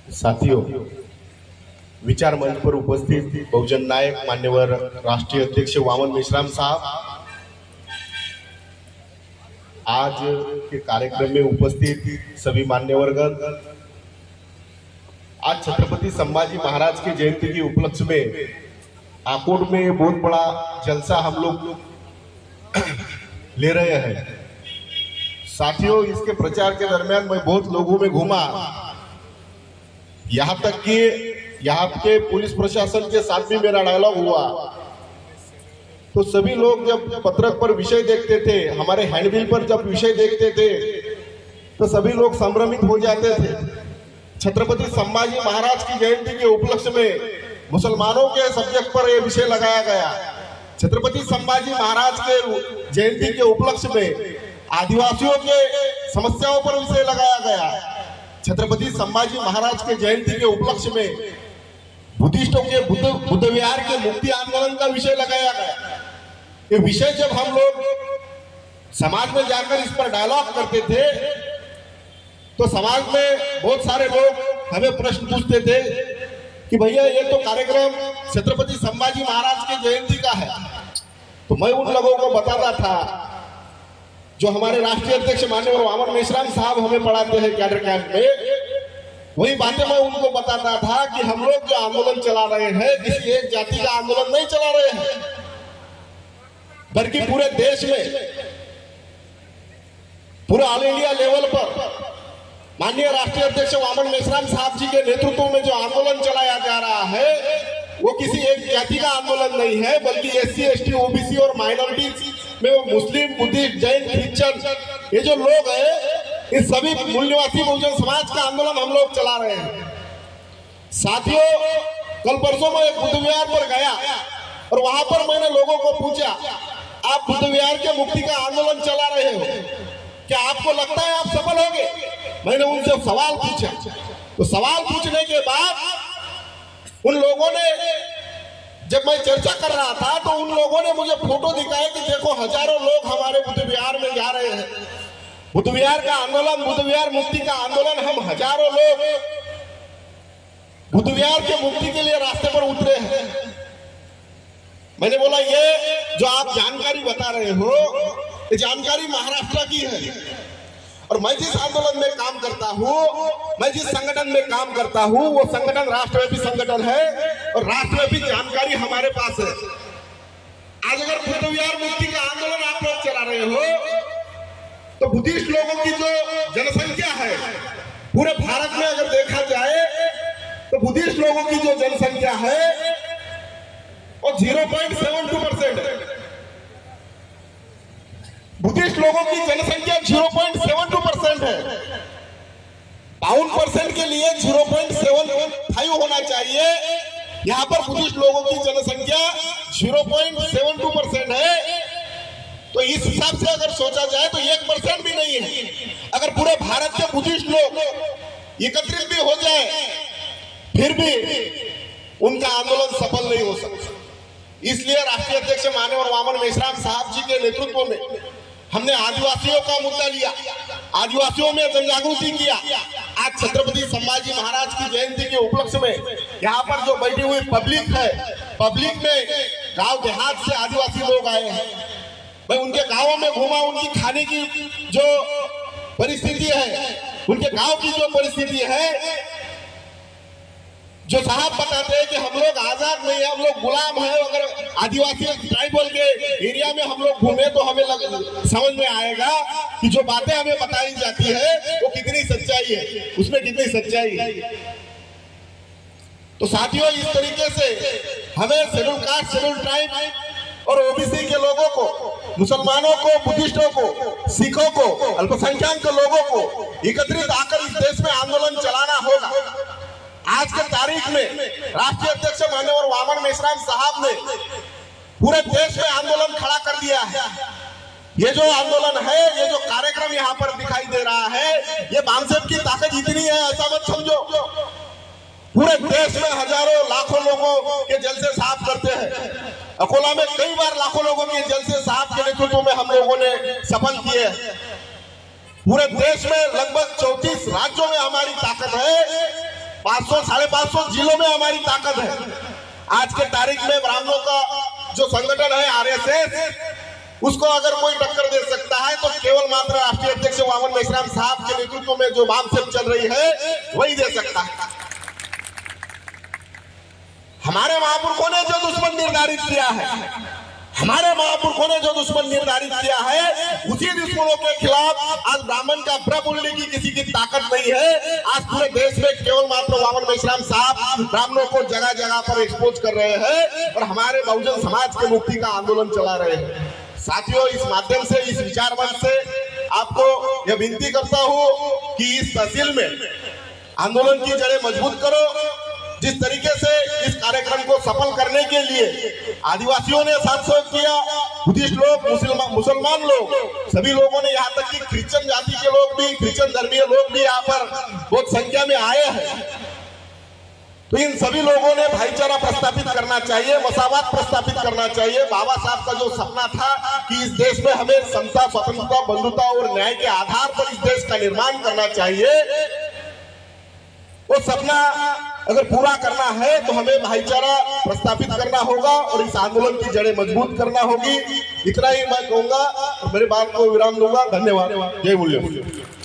साथियों, विचार मंच पर उपस्थित बहुजन नायक मान्यवर राष्ट्रीय अध्यक्ष वामन मेश्राम साहब, आज के कार्यक्रम में उपस्थित सभी मान्यवरगण, आज छत्रपति संभाजी महाराज की जयंती के उपलक्ष्य में आकोट में बहुत बड़ा जलसा हम लोग ले रहे हैं। साथियों, इसके प्रचार के दरमियान मैं बहुत लोगों में घूमा, यहाँ तक कि यहाँ के पुलिस प्रशासन के साथ भी मेरा डायलॉग हुआ। तो सभी लोग जब पत्रक पर विषय देखते थे, हमारे हैंडबिल पर जब विषय देखते थे, तो सभी लोग संभ्रमित हो जाते थे। छत्रपति संभाजी महाराज की जयंती के उपलक्ष्य में मुसलमानों के सब्जेक्ट पर यह विषय लगाया गया। छत्रपति संभाजी महाराज के जयंती के उपलक्ष्य में आदिवासियों के समस्याओं पर विषय लगाया गया। छत्रपति संभाजी महाराज के जयंती के उपलक्ष्य में बुद्धिस्टों के बुद्ध विहार के मुक्ति आंदोलन का विषय लगाया गया। ये विषय जब हम लोग समाज में जाकर इस पर डायलॉग करते थे, तो समाज में बहुत सारे लोग हमें प्रश्न पूछते थे कि भैया ये तो कार्यक्रम छत्रपति संभाजी महाराज की जयंती का है। तो मैं उन लोगों को बताता था, जो हमारे राष्ट्रीय अध्यक्ष माननीय वामन मेश्राम साहब हमें पढ़ाते हैं कैडर कैंप में, वही बातें मैं उनको बताता था कि हम लोग जो आंदोलन चला रहे हैं, किसी एक जाति का आंदोलन नहीं चला रहे हैं, बल्कि पूरे देश में, पूरे ऑल इंडिया लेवल पर माननीय राष्ट्रीय अध्यक्ष वामन मेश्राम साहब जी के नेतृत्व में जो आंदोलन चलाया जा रहा है, वो किसी एक जाति का आंदोलन नहीं है, बल्कि SC, ST, OBC और माइनॉरिटी में वो मुस्लिम, बुद्धिस्ट, जैन, क्रिश्चियन, ये जो लोग हैं, इस सभी मूल निवासी बहुजन समाज का आंदोलन हम लोग चला रहे हैं। साथियों, कल परसों में एक बुद्ध विहार पर गया और वहां पर मैंने लोगों को पूछा, आप बुद्ध विहार के मुक्ति का आंदोलन चला रहे हो, क्या आपको लगता है आप सफल होंगे? मैंने उनसे सवाल पूछा। तो सवाल पूछने के बाद उन लोगों ने, जब मैं चर्चा कर रहा था, तो उन लोगों ने मुझे फोटो दिखाया कि देखो हजारों लोग हमारे बुद्ध विहार में जा रहे हैं। बुद्ध विहार का आंदोलन, बुद्ध विहार मुक्ति का आंदोलन, हम हजारों लोग बुद्ध विहार के मुक्ति के लिए रास्ते पर उतरे हैं। मैंने बोला, ये जो आप जानकारी बता रहे हो, ये जानकारी महाराष्ट्र की है, और मैं जिस आंदोलन में काम करता हूँ, मैं जिस संगठन में काम करता हूँ, वो संगठन राष्ट्रव्यापी संगठन है और राष्ट्रव्यापी जानकारी हमारे पास है। आज अगर बुद्ध विहार मुक्ति का आंदोलन आप लोग चला रहे हो, तो बुद्धिस्ट लोगों की जो जनसंख्या है पूरे भारत में अगर देखा जाए, तो बुद्धिस्ट लोगों की जो जनसंख्या है वो 0.72% है। बुद्धिस्ट लोगों की जनसंख्या 0.72% है। 52% के लिए 0.75 होना चाहिए। यहाँ पर बुद्धिस्ट लोगों की जनसंख्या 0.72% है। तो इस हिसाब से अगर सोचा जाए तो 1% भी नहीं है। अगर पूरे भारत के बुद्धिस्ट लोग एकत्रित भी हो जाए, फिर भी उनका आंदोलन सफल नहीं हो सकता। इसलिए राष्ट्रीय अध्यक्ष माननीय वामन मेश्राम साहब जी के नेतृत्व में हमने आदिवासियों का मुद्दा लिया, आदिवासियों में जनजागृति किया। आज छत्रपति संभाजी महाराज की जयंती के उपलक्ष्य में यहाँ पर जो बैठी हुई पब्लिक है, पब्लिक में गांव देहात से आदिवासी लोग आए हैं। मैं उनके गांवों में घूमा, उनकी खाने की जो परिस्थिति है, उनके गांव की जो परिस्थिति है, जो साहब बताते हैं कि हम लोग आजाद नहीं है, हम लोग गुलाम है। अगर आदिवासी ट्राइबल के एरिया में हम लोग घूमे तो हमें समझ में आएगा कि जो बातें हमें बताई जाती है वो कितनी सच्चाई है, उसमें कितनी सच्चाई है। तो साथियों, इस तरीके से हमें शेड्यूल कास्ट, शेड्यूल ट्राइब और OBC के लोगों को, मुसलमानों को, बुद्धिस्टों को, सिखों को, अल्पसंख्यक के लोगों को एकत्रित आकर इस देश में आंदोलन चलाना होगा। आज के तारीख में राष्ट्रीय अध्यक्ष माननीय वामन मेश्राम साहब ने पूरे देश में आंदोलन खड़ा कर दिया है। ये जो आंदोलन है, ये जो कार्यक्रम यहाँ पर दिखाई दे रहा है, ये बामसेब की ताकत इतनी है ऐसा मत समझो। पूरे देश में हजारों लाखों लोगों के जलसे साफ करते हैं। अकोला में कई बार लाखों लोगों के जलसे साफ के नेतृत्व में हम लोगों ने सफल किए। पूरे देश में लगभग 34 राज्यों में हमारी ताकत है 500 550 जिलों में हमारी ताकत है। आज के तारीख में ब्राह्मणों का जो संगठन है आरएसएस, उसको अगर कोई टक्कर दे सकता है तो केवल मात्र राष्ट्रीय अध्यक्ष वामन मेश्राम साहब के नेतृत्व में जो वाम सेना चल रही है वही दे सकता है। हमारे महापुरुषों ने जो दुश्मन निर्धारित किया है, हमारे महापुरुषों ने जो दुश्मन निर्धारित किया है, उसी दुश्मनों के खिलाफ आज ब्राह्मण का ब्र बोलने की किसी की ताकत नहीं है। आज पूरे देश में केवल मात्र वामन मेश्राम साहब ब्राह्मणों को जगह जगह पर एक्सपोज कर रहे हैं और हमारे बहुजन समाज के मुक्ति का आंदोलन चला रहे हैं। साथियों, इस माध्यम से, इस विचार मंच से आपको यह विनती करता हूं कि इस तहसील में आंदोलन की जड़ें मजबूत करो। जिस तरीके से इस कार्यक्रम को सफल करने के लिए आदिवासियों ने साथ सहयोग किया, बुद्धिस्ट लोग, मुसलमान लोग, सभी लोगों ने, यहाँ तक कि क्रिश्चियन जाति के लोग भी, क्रिश्चियन धर्मीय लोग भी यहाँ पर बहुत संख्या में आए हैं। तो इन सभी लोगों ने भाईचारा प्रस्थापित करना चाहिए, मसावत प्रस्थापित करना चाहिए। बाबा साहब का जो सपना था कि इस देश में हमें समता, स्वतंत्रता, बंधुता और न्याय के आधार पर इस देश का निर्माण करना चाहिए, वो सपना अगर पूरा करना है तो हमें भाईचारा प्रस्थापित करना होगा और इस आंदोलन की जड़ें मजबूत करना होगी। इतना ही मैं कहूंगा और मेरी बात को विराम दूंगा। धन्यवाद। जय मूल्य।